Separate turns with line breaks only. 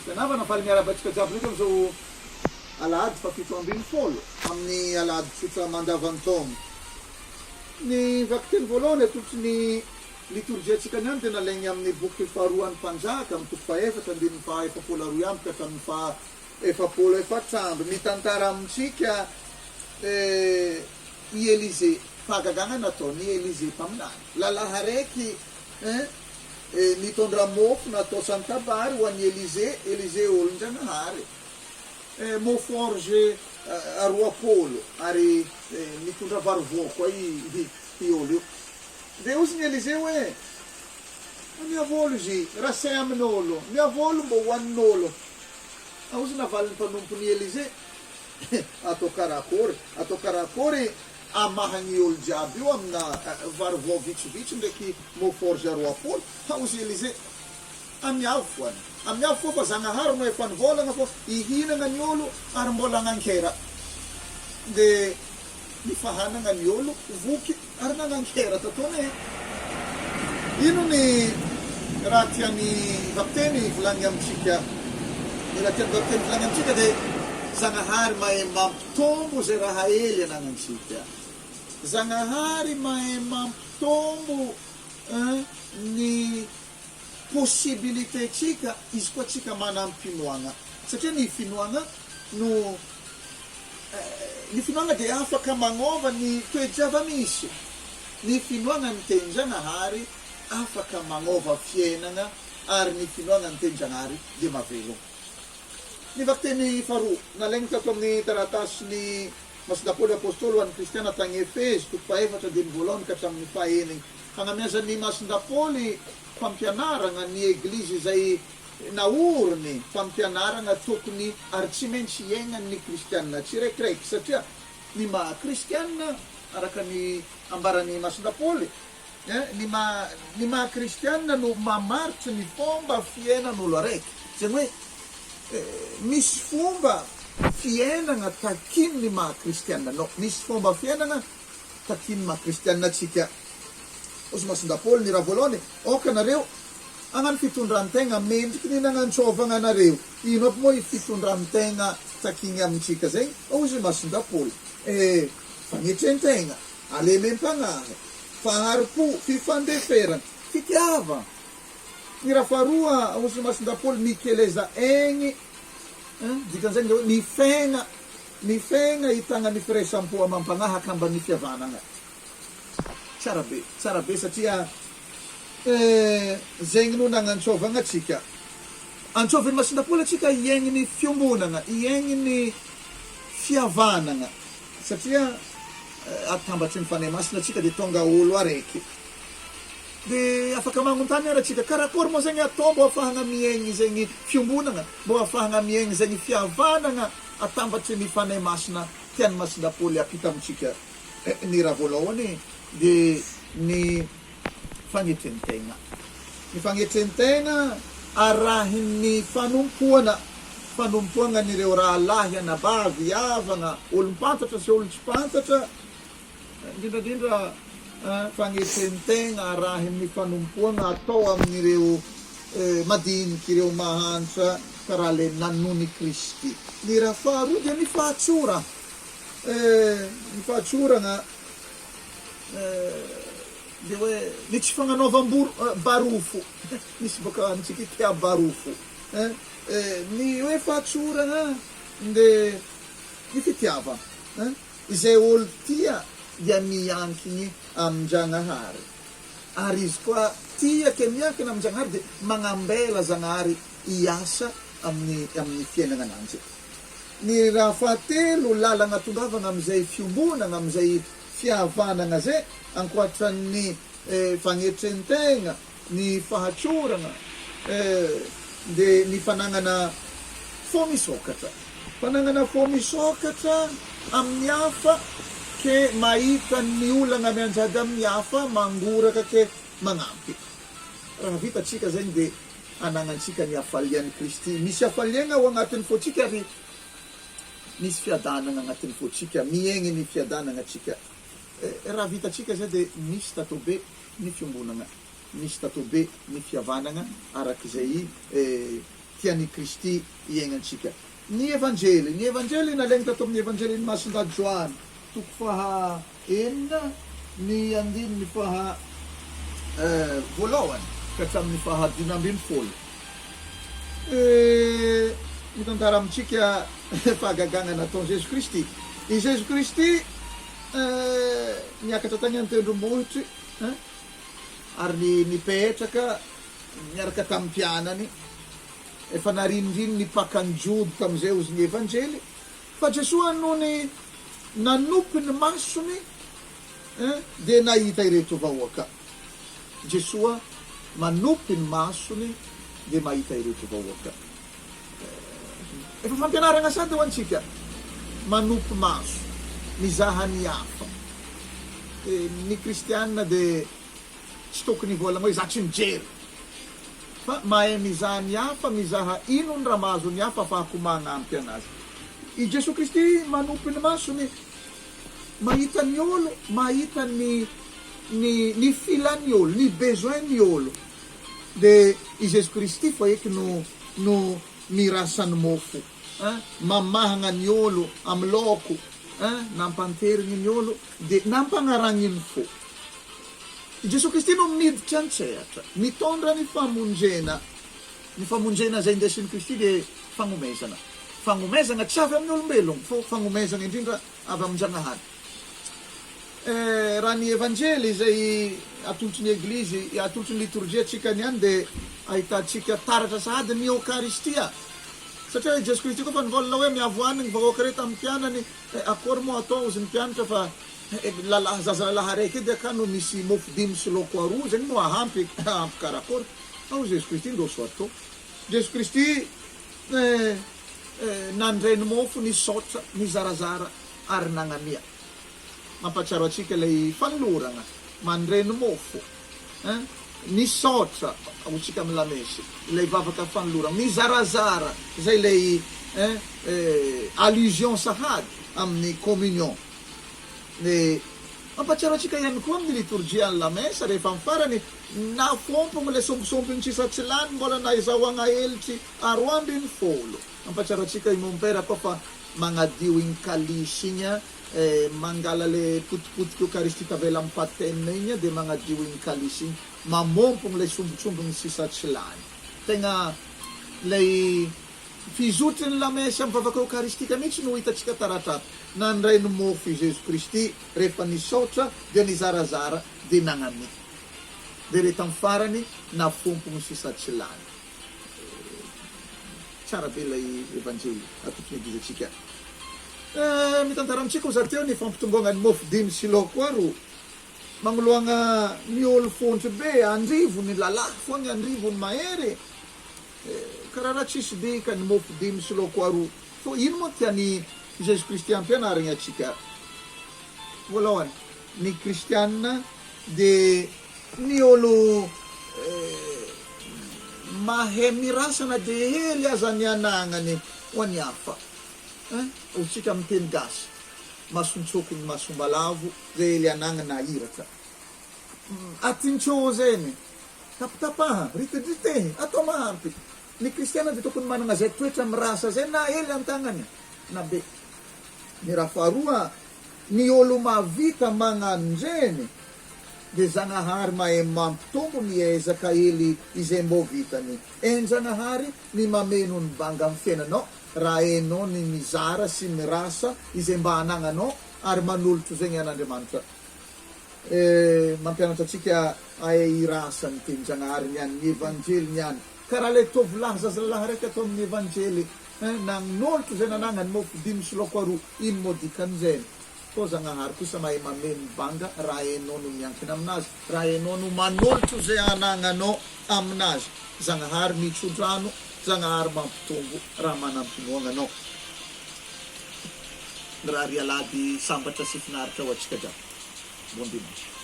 Fianavana faly miarabatsika jiaby ndraiky am'izao alahady fa 7 amin'ny alahady tsotra mandavan-taona. Ny vaky teny voalohany atolotsy ny liturgiatsika niany tena alaigny amin'ny boky faharoan'ny mpanjaka amin'ny toko fahaefatra andininy faha-efapolo aroy amby ka hatramin'ny faha-efapolo efatr'amby mitantara amintsika i Élisée fahagagana nataony Élisée taminany. Lalahy araiky nitondra mofo natao santabary ho an'ny Élisée olon-janahary. Mofo orge roapolo ary mitondra varivao koa i olo io. Dia ozy ny Élisée hoe miavolo izy raha say amin'olo, miavolo mba hoanin'olo. Ozy navaliny mpanompo ny Élisée atao karakory amahany olo jiaby io amina varivao vitsivitsy ndraiky mofo orge roapolo. Ozy Élisée amiavo foany. Amiavo foa fa Zagnahary no efa nivolagna fô ihinagna ny olo ary mbola nankera. Dia nifahanagna ny olo voky ary nanankera tataony. Ino ny raha tiany vapiteny volagny amintsika? Ny raha tiany vapiteny volagny amintsika dia Zagnahary mahay mampitombo zay raha ely ananantsika. Zagnahary mahay mampitombo ny possibilité tsika izy koa tsika manampinoagna. Satria ny finoagna no ny finoagna dia afaka magnova ny toejava misy. Ny finoagna ny teny Zagnahary afaka magnova fiainagna ary ny finoagna ny teny Zagnahary dia mavelogno. Ny vaky-teny faharoa nalaigny tato amin'ny taratasy Masindapoly apôstôly ho an'ny kristiana tagny Efezy toko fahaefatra andininy voalohany ka hatramin'ny fahaenigny. Fagnamezan'ny Masindapoly fampianaragna ny eglizy izay naoriny fampianaragna tokony ary tsy maintsy iainan'ny kristianina tsirekireky satria ny maha-kristianina araka ny ambaran'ny Masindapoly ny maha-kristianina no mamaritry ny fomba fiainan'olo araiky. Zany hoe misy fomba fiainagna takiny ny maha-kristianina. No, misy fomba fiainagna takiny maha-kristianina atsika. Ozy Masindapoly ny raha voalohany, oka nareo agnano fitondran-tegna mendriky ny nanantsovagna anareo. Ino aby moa i fitondran-tegna takiny amintsika zay? Ozy Masindapoly fagnetren-tegna, alemem-pagnahy, faharipo, fifandeferana, fitiava. Ny raha faharoa ozy Masindapoly mikeleza egny dikan'izay ny fiaigna hitagna ny firaisampo amam-pagnahy akamba ny fihavanagna. Tsara be satria zegny no nanantsovagna atsika. Antsovan'ny Masindapoly atsika iaigny ny fiombonagna, iaigny ny fihavanagna satria atambatry ny fanahy masina atsika dia tonga olo araiky. Dia afaka magnontany ara atsika karakory moa zegny atao mbo ahafahana miaigny zegny fiombonagna, mbo ahafahana miaigny zegny fihavanagna atambatry ny fanahy masina tian'ny Masindapoly apita amintsika. Ny raha voalohany dia ny fagnetren-tegna. Ny fagnetren-tegna arahin'ny fanompoana nireo raha lahy anabavy, havagna, olo-mpantatra sy olo tsy pantatra. Indrindrandrindra fagnetren-tegna arahin'ny fanompoana atao amin'ireo madiniky, ireo mahantra karaha le nanony Kristy. Ny raha faharoa dia ny fahatsora. Ny fahatsoragna dia hoe ny tsy fagnanaovam-barofo. Misy boka amintsika tia barofo. Ny hoe fahatsoragna dia ny fitiava. Izay olo tia dia miankiny amin-Janahary. Ary izy koa tia ke miankina amin-Janahary dia magnambela Janahary iasa amin'ny fiainana ananjy. Ny raha fahatelo lalagna tondavagna amin'izay fiombonagna, amin'izay fihavanagna zay, ankoatran'ny fagnetren-tegna, ny fahatsoragna, dia ny fanagnana fo misokatra. Fanagnana fo misokatra amin'ny hafa ke mahita ny olana mianjady amin'ny hafa mangoraka ke magnampy. Raha vita atsika zegny dia anagnantsika ny hafalian'i Kristy. Misy hafaliagna ao agnatin'ny fotsika ary misy fiadanana agnatin'ny fotsika, miaigny ny fiadanana atsika. Raha vita atsika zay dia misy tatobe ny fiombonagna, misy tatobe ny fihavanagna arak'izay tian'ny Kristy iainantsika. Ny evanjely nalainy tato amin'ny evanjely Masin-dady Joany, toko faha 4 ny andiny ny faha voalohany ka hatramin'ny faha 15. Mitantara amintsika fahagagana nataon'i Jesu Kristy. I Jesu Kristy niakatra tany amin'ny tendrombohitry ary nipetraka miaraka tamin'ny mpianany, efa narinindriny nipakanjody tamin'izay ozy ny evanjely. Fa Jesoa nohony nanompo ny masony dia nahita ireto vahoaka. Jesoa manompo ny masony dia mahita ireto vahoaka. Efa fampianarana sady ho antsika, manompo maso, mizaha ny hafa. Ny kristianina dia tsy tokony volagna hoe za tsy mijery, fa mahay mizaha ny hafa, mizaha ino ny raha mahazo ny hafa afahako magnampy anazy. I Jesu Kristy manompo ny masony, mahita ny olo, mahita ny filan'ny olo, ny besoin ny olo. Dia i Jesu Kristy fa eky no mirasany mofo, mamahagna ny olo amin'ny laoko, nampanteriny ny olo dia nampagnaragniny fo. I Jesu Kristy no miditra an-tsehatra, mitondra ny famonjena. Ny famonjena zay indesin'i Kristy dia fagnomezana tsy avy amin'ny olombelogno, fo fagnomezana indrindra avy amin-Janahary. Raha ny evanjely zay atolotry ny eglizy, atolotry ny liturgia tsika niany dia ahitantsika taratra sahady ny Eukaristia. Satria Jesu Kristy koa fa nivolana hoe miavoany ny vahoaka reto amin'ny mpianany, akory moa atao ozy ny mpianatra fa zazalahy raiky dia ka no misy mofo 5 sy laoko 2 zany moa ahampy karakory. Ao Jesu Kristy ndoso atao. Jesu Kristy nandrainy mofo nisaotra, nizarazara ary nagnamia. Mampatsiaro atsika ilay fanolorana, mandrainy mofo, nisaotra aotsika amin'ny lamesy, ilay vavaka fanolorana, nizarazara, zay ilay allusion sahady amin'ny communion. Mampatsiaro atsika ihany koa amin'ny liturgia ny lamesa, rehefa mifarany nafompogno ilay sombosombony tsisy lany mbola naizahoagna helitry 12. Mampatsiaro atsika i mompera koa fa magnadio igny kalisy igny, mangala le potipotiky Eukaristy tavela amin'ny patena igny dia magnadio igny kalisy igny, mamompogno ilay sombotsombony tsisy lany. Tegna lay fizotry ny lamesa amin'ny vavaka Eukaristika mihitsy no hitantsika taratrato. Nandrainy mofo i Jesu Kristy rehefa nisaotra dia nizarazara dia nagnamia. Dia rehefa amin'ny farany nafompogno tsisy lany. Tsara be ilay evanjely atokony eglizy atsika. Mitantara amintsika ozy teo ny fampitomboagna ny mofo 5 sy laoko 2. Magnoloagna ny olo fontry be, andrivo ny lalahy foana, andrivo ny mahery. Karaha raha tsisy dika ny mofo 5 sy laoko 2. Fô ino moa tiany Jesu Kristy ampianarana atsika? Voalohany, ny kristianina dia ny olo mahay mirasana dia hely aza ny anagnany ho any hafa. Otsika amin'ny teny gasy, masontsokony masombalavo zay hely anagnana iratra. Atintsô zany, tapatapaha, ritidritehy, atao mahampy. Ny kristiana dia tokony manana zay toetra mirasa zay na hely an-tagnany na be. Ny raha faharoa, ny olo mavita magnanjeny dia Zanahary mahay mampitombo miezaka hely izay mbô vitany. Janahary ny mameno ny banga amin'ny fiainanao raha hainao ny mizara sy mirasa izay mba anagnanao ary manolotro zegny an'Andriamanitra. Mampianatra atsika ahay irasa ny teny Janahary niany, ny evanjely niany. Karaha ilay tovolahy zazalahy raiky atao amin'ny evanjely, nanolotro zay nanagnany mofo 5 sy laoko 2, ino moa dikan'izay? Fô Zanahary kosa mahay mameno ny banga raha hainao no miankina aminazy, raha hainao no manolotro zay anagnanao aminazy. Zanahary mitsodrano, Zanahary mampitombo raha manampinoagna anao. Raha rialady sambatra sy finaritra ho atsika jiaby. Bon dimanche.